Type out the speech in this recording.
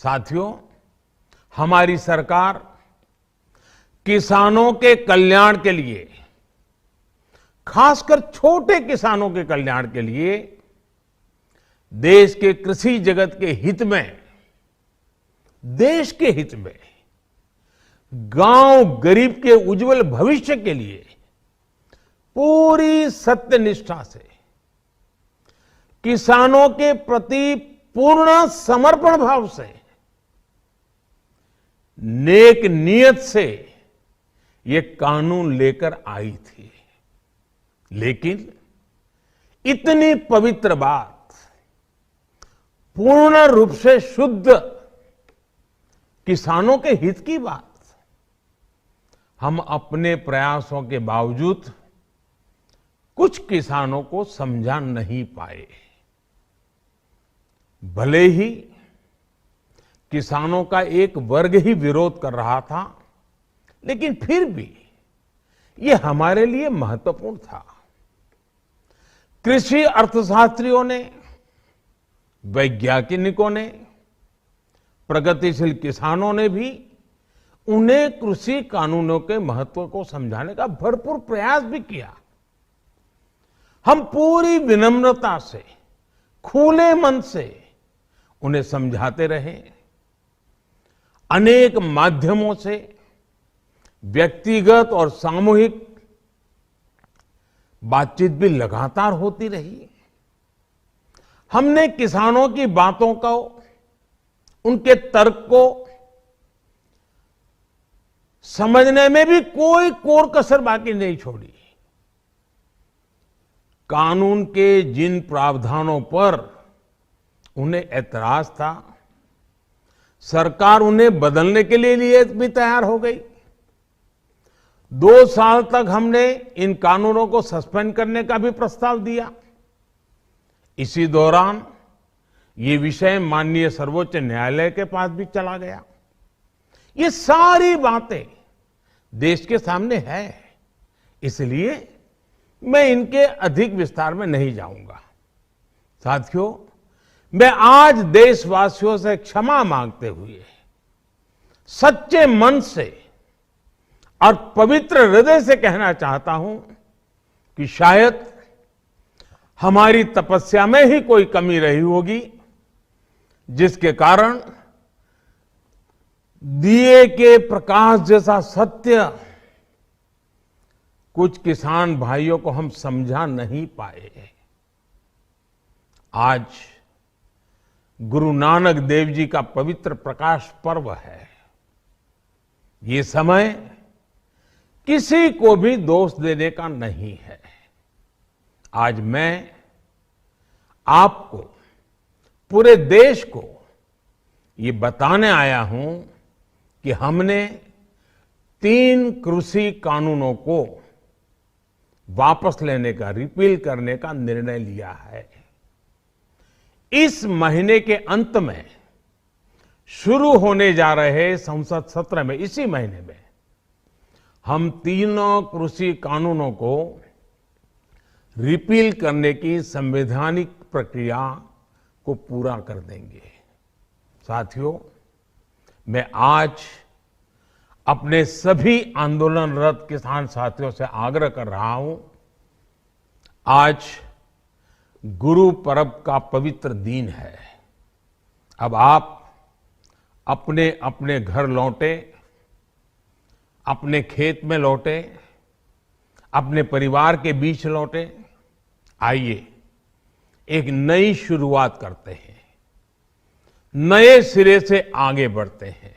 साथियों, हमारी सरकार किसानों के कल्याण के लिए, खासकर छोटे किसानों के कल्याण के लिए देश के कृषि जगत के हित में, देश के हित में, गांव गरीब के उज्जवल भविष्य के लिए पूरी सत्यनिष्ठा से, किसानों के प्रति पूर्ण समर्पण भाव से, नेक नियत से ये कानून लेकर आई थी। लेकिन इतनी पवित्र बात, पूर्ण रूप से शुद्ध किसानों के हित की बात, हम अपने प्रयासों के बावजूद कुछ किसानों को समझा नहीं पाए। भले ही किसानों का एक वर्ग ही विरोध कर रहा था, लेकिन फिर भी यह हमारे लिए महत्वपूर्ण था। कृषि अर्थशास्त्रियों ने, वैज्ञानिकों ने, प्रगतिशील किसानों ने भी उन्हें कृषि कानूनों के महत्व को समझाने का भरपूर प्रयास भी किया। हम पूरी विनम्रता से, खुले मन से उन्हें समझाते रहे। अनेक माध्यमों से व्यक्तिगत और सामूहिक बातचीत भी लगातार होती रही। हमने किसानों की बातों को, उनके तर्क को समझने में भी कोई कोर कसर बाकी नहीं छोड़ी। कानून के जिन प्रावधानों पर उन्हें ऐतराज था, सरकार उन्हें बदलने के लिए भी तैयार हो गई। 2 साल तक हमने इन कानूनों को सस्पेंड करने का भी प्रस्ताव दिया। इसी दौरान ये विषय माननीय सर्वोच्च न्यायालय के पास भी चला गया। ये सारी बातें देश के सामने है, इसलिए मैं इनके अधिक विस्तार में नहीं जाऊंगा। साथियों, मैं आज देशवासियों से क्षमा मांगते हुए सच्चे मन से और पवित्र हृदय से कहना चाहता हूं कि शायद हमारी तपस्या में ही कोई कमी रही होगी, जिसके कारण दिए के प्रकाश जैसा सत्य कुछ किसान भाइयों को हम समझा नहीं पाए। आज गुरु नानक देव जी का पवित्र प्रकाश पर्व है। ये समय किसी को भी दोष देने का नहीं है। आज मैं आपको, पूरे देश को ये बताने आया हूं कि हमने 3 कृषि कानूनों को वापस लेने का, रिपील करने का निर्णय लिया है। इस महीने के अंत में शुरू होने जा रहे संसद सत्र में, इसी महीने में, हम 3 कृषि कानूनों को रिपील करने की संवैधानिक प्रक्रिया को पूरा कर देंगे। साथियों, मैं आज अपने सभी आंदोलनरत किसान साथियों से आग्रह कर रहा हूं, आज गुरु पर्व का पवित्र दिन है। अब आप अपने अपने घर लौटे, अपने खेत में लौटे, अपने परिवार के बीच लौटे। आइए एक नई शुरुआत करते हैं, नए सिरे से आगे बढ़ते हैं।